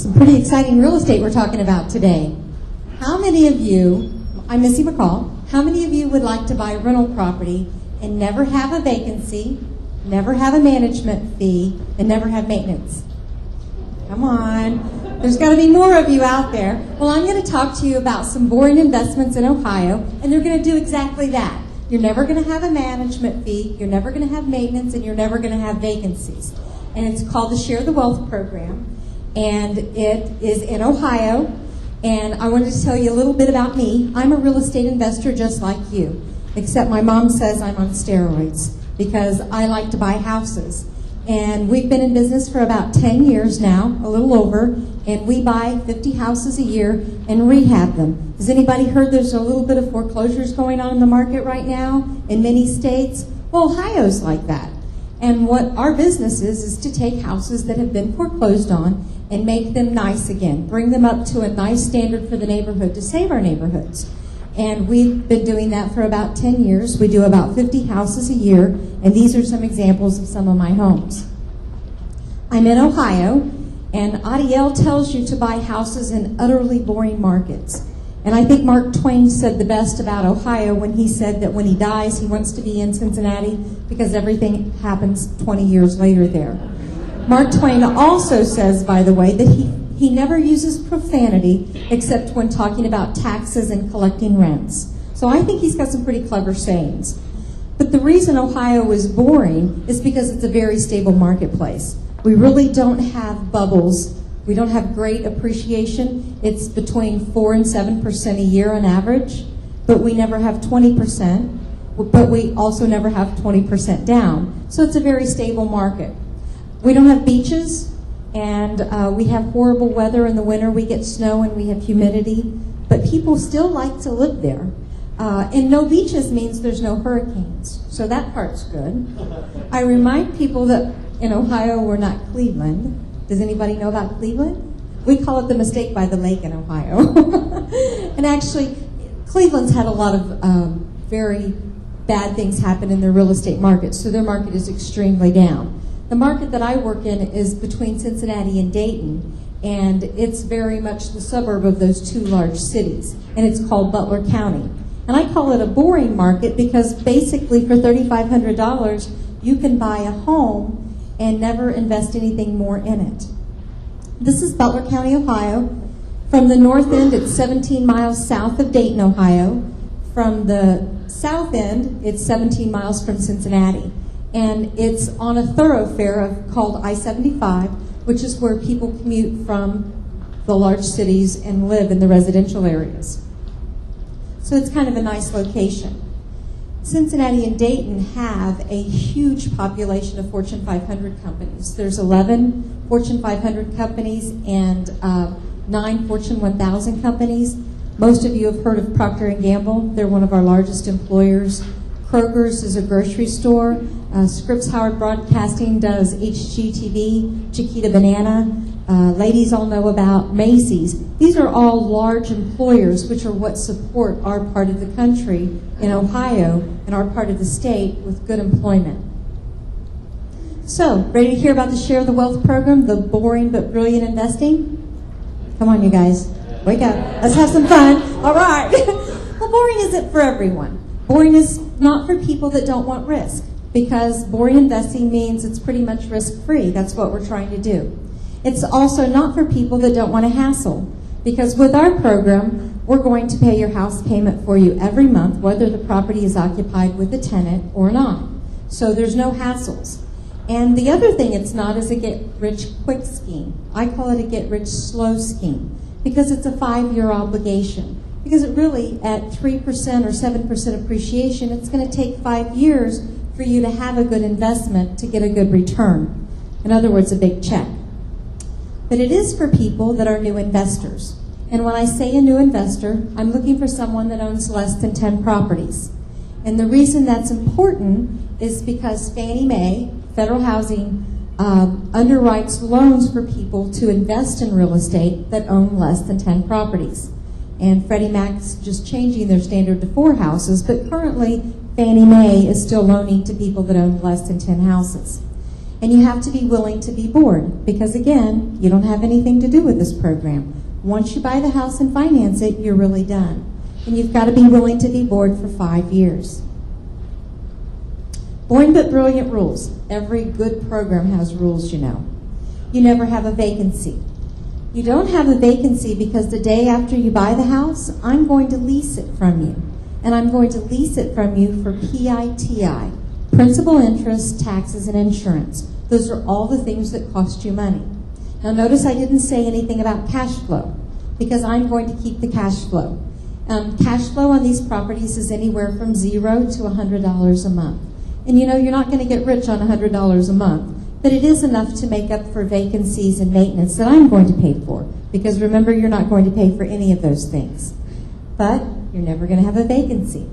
Some pretty exciting real estate we're talking about today. How many of you, I'm Missy McCall, how many of you would like to buy a rental property and never have a vacancy, never have a management fee, and never have maintenance? Come on. There's got to be more of you out there. Well, I'm going to talk to you about some boring investments in Ohio, and they're going to do exactly that. You're never going to have a management fee, you're never going to have maintenance, and you're never going to have vacancies. And it's called the Share the Wealth Program, and it is in Ohio. And I wanted to tell you a little bit about me. I'm a real estate investor just like you, except my mom says I'm on steroids because I like to buy houses. And we've been in business for about 10 years now, a little over, and we buy 50 houses a year and rehab them. Has anybody heard there's a little bit of foreclosures going on in the market right now in many states? Well, Ohio's like that. And what our business is to take houses that have been foreclosed on and make them nice again, bring them up to a nice standard for the neighborhood to save our neighborhoods. And we've been doing that for about 10 years. We do about 50 houses a year, and these are some examples of some of my homes. I'm in Ohio, and Adiel tells you to buy houses in utterly boring markets. And I think Mark Twain said the best about Ohio when he said that when he dies, he wants to be in Cincinnati because everything happens 20 years later there. Mark Twain also says, by the way, that he never uses profanity except when talking about taxes and collecting rents. So I think he's got some pretty clever sayings. But the reason Ohio is boring is because it's a very stable marketplace. We really don't have bubbles. We don't have great appreciation. It's between 4 and 7% a year on average, but we never have 20%, but we also never have 20% down. So it's a very stable market. We don't have beaches, and we have horrible weather in the winter. We get snow and we have humidity, but people still like to live there. And no beaches means there's no hurricanes, so that part's good. I remind people that in Ohio we're not Cleveland. Does anybody know about Cleveland? We call it the mistake by the lake in Ohio. And actually, Cleveland's had a lot of very bad things happen in their real estate market, so their market is extremely down. The market that I work in is between Cincinnati and Dayton, and it's very much the suburb of those two large cities, and it's called Butler County. And I call it a boring market because basically for $3,500, you can buy a home and never invest anything more in it. This is Butler County, Ohio. From the north end, it's 17 miles south of Dayton, Ohio. From the south end, it's 17 miles from Cincinnati. And it's on a thoroughfare called I-75, which is where people commute from the large cities and live in the residential areas. So it's kind of a nice location. Cincinnati and Dayton have a huge population of Fortune 500 companies. There's 11 Fortune 500 companies and 9 Fortune 1000 companies. Most of you have heard of Procter & Gamble. They're one of our largest employers. Kroger's is a grocery store. Scripps Howard Broadcasting does HGTV, Chiquita Banana. Ladies all know about Macy's. These are all large employers which are what support our part of the country in Ohio and our part of the state with good employment. So, ready to hear about the Share the Wealth program, the boring but brilliant investing? Come on, you guys. Wake up. Let's have some fun. All right. Well, boring isn't for everyone. Boring is not for people that don't want risk, because boring investing means it's pretty much risk-free. That's what we're trying to do. It's also not for people that don't want to hassle, because with our program, we're going to pay your house payment for you every month, whether the property is occupied with a tenant or not. So there's no hassles. And the other thing it's not is a get-rich-quick scheme. I call it a get-rich-slow scheme, because it's a 5-year obligation. Because it really, at 3% or 7% appreciation, it's going to take 5 years for you to have a good investment to get a good return. In other words, a big check. But it is for people that are new investors. And when I say a new investor, I'm looking for someone that owns less than 10 properties. And the reason that's important is because Fannie Mae, Federal Housing, underwrites loans for people to invest in real estate that own less than 10 properties. And Freddie Mac's just changing their standard to 4 houses, but currently Fannie Mae is still loaning to people that own less than 10 houses. And you have to be willing to be bored because, again, you don't have anything to do with this program. Once you buy the house and finance it, you're really done. And you've got to be willing to be bored for 5 years. Boring but brilliant rules. Every good program has rules, you know. You never have a vacancy. You don't have a vacancy because the day after you buy the house, I'm going to lease it from you. And I'm going to lease it from you for PITI, principal, interest, taxes, and insurance. Those are all the things that cost you money. Now notice I didn't say anything about cash flow because I'm going to keep the cash flow. Cash flow on these properties is anywhere from $0 to $100 a month. And you know, you're not going to get rich on $100 a month, but it is enough to make up for vacancies and maintenance that I'm going to pay for. Because remember, you're not going to pay for any of those things. But you're never going to have a vacancy.